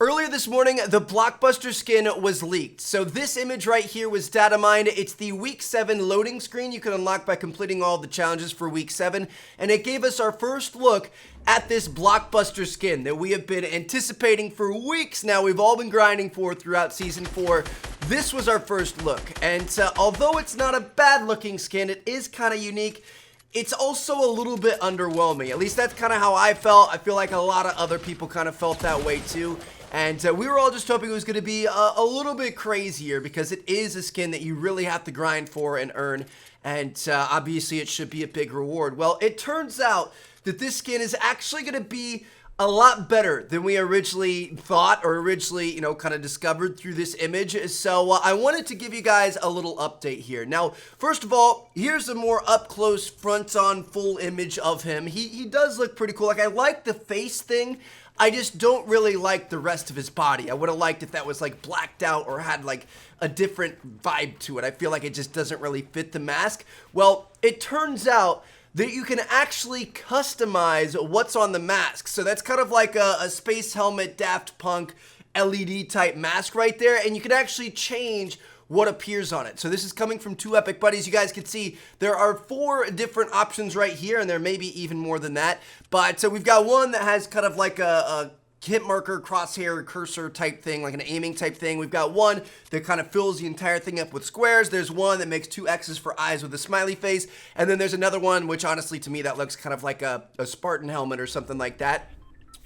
Earlier this morning, the Blockbuster skin was leaked. So this image right here was data mined. It's the Week 7 loading screen you can unlock by completing all the challenges for Week 7. And it gave us our first look at this Blockbuster skin that we have been anticipating for weeks now. We've all been grinding for throughout Season 4. This was our first look. And although it's not a bad looking skin, it is kind of unique. It's also a little bit underwhelming. At least that's kind of how I felt. I feel like a lot of other people kind of felt that way too. And we were all just hoping it was going to be a little bit crazier because it is a skin that you really have to grind for and earn. And obviously it should be a big reward. Well, it turns out that this skin is actually going to be a lot better than we originally thought or originally, kind of discovered through this image. So I wanted to give you guys a little update here. Now, first of all, here's a more up close, front on full image of him. He does look pretty cool. Like, I like the face thing. I just don't really like the rest of his body. I would have liked if that was like blacked out or had like a different vibe to it. I feel like it just doesn't really fit the mask. Well, it turns out that you can actually customize what's on the mask. So that's kind of like a space helmet Daft Punk LED type mask right there. And you can actually change what appears on it. So this is coming from Two Epic Buddies. You guys can see there are 4 different options right here, and there may be even more than that. But so we've got one that has kind of like a hit marker, crosshair, cursor type thing, like an aiming type thing. We've got one that kind of fills the entire thing up with squares. There's one that makes 2 X's for eyes with a smiley face. And then there's another one, which honestly to me that looks kind of like a Spartan helmet or something like that.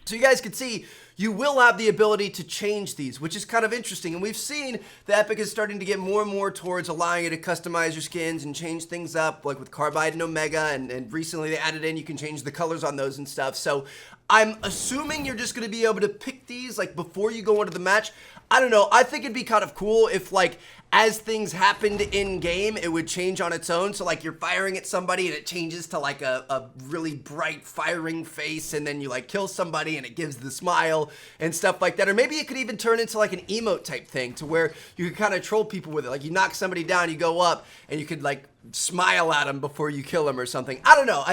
So you guys can see you will have the ability to change these, which is kind of interesting. And we've seen that Epic is starting to get more and more towards allowing you to customize your skins and change things up, like with Carbide and Omega. And recently they added in, you can change the colors on those and stuff. So I'm assuming you're just going to be able to pick these like before you go into the match. I don't know. I think it'd be kind of cool if like as things happened in game, it would change on its own. So like you're firing at somebody and it changes to like a really bright firing face, and then you like kill somebody and it gives the smile and stuff like that. Or maybe it could even turn into like an emote type thing to where you could kind of troll people with it. Like you knock somebody down, you go up and you could like smile at them before you kill them or something. I don't know.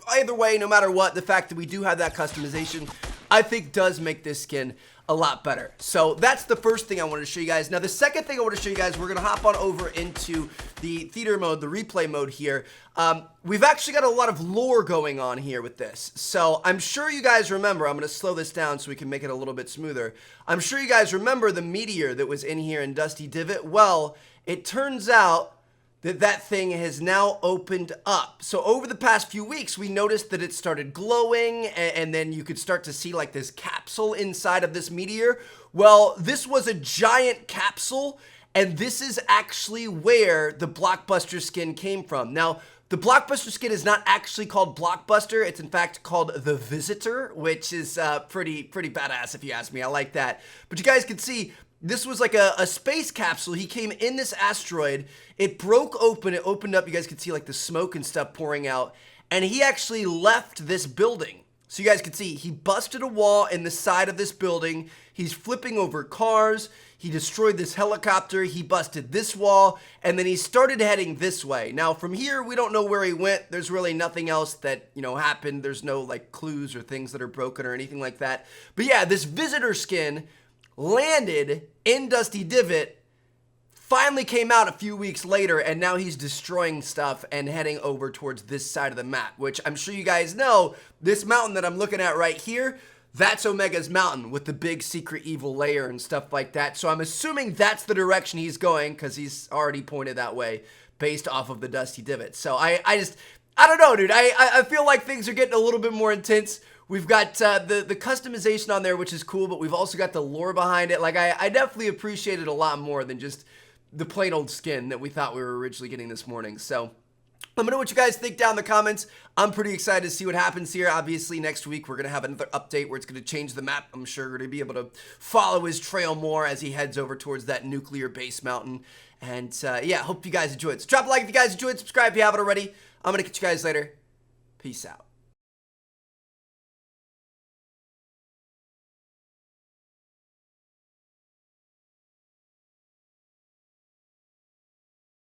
Either way, no matter what, the fact that we do have that customization, I think does make this skin a lot better. So that's the first thing I wanted to show you guys. Now the second thing I want to show you guys, we're going to hop on over into the theater mode, the replay mode here. We've actually got a lot of lore going on here with this. So I'm sure you guys remember, I'm going to slow this down so we can make it a little bit smoother. I'm sure you guys remember the meteor that was in here in Dusty Divot. Well, it turns out that thing has now opened up. So over the past few weeks, we noticed that it started glowing, and then you could start to see like this capsule inside of this meteor. Well, this was a giant capsule, and this is actually where the Blockbuster skin came from. Now, the Blockbuster skin is not actually called Blockbuster. It's in fact called the Visitor, which is pretty badass if you ask me. I like that. But you guys can see, this was like a space capsule. He came in this asteroid. It broke open. It opened up. You guys could see like the smoke and stuff pouring out. And he actually left this building. So you guys can see he busted a wall in the side of this building. He's flipping over cars. He destroyed this helicopter. He busted this wall. And then he started heading this way. Now from here, we don't know where he went. There's really nothing else that, happened. There's no like clues or things that are broken or anything like that. But yeah, this visitor skin landed in Dusty Divot, finally came out a few weeks later, and now he's destroying stuff and heading over towards this side of the map, which I'm sure you guys know, this mountain that I'm looking at right here, that's Omega's mountain with the big secret evil lair and stuff like that. So I'm assuming that's the direction he's going because he's already pointed that way based off of the Dusty Divot. So I don't know, dude. I feel like things are getting a little bit more intense. We've got the customization on there, which is cool, but we've also got the lore behind it. Like, I definitely appreciate it a lot more than just the plain old skin that we thought we were originally getting this morning. So let me know what you guys think down in the comments. I'm pretty excited to see what happens here. Obviously, next week, we're going to have another update where it's going to change the map. I'm sure we're going to be able to follow his trail more as he heads over towards that nuclear base mountain. And yeah, hope you guys enjoyed. So drop a like if you guys enjoyed. Subscribe if you haven't already. I'm going to catch you guys later. Peace out.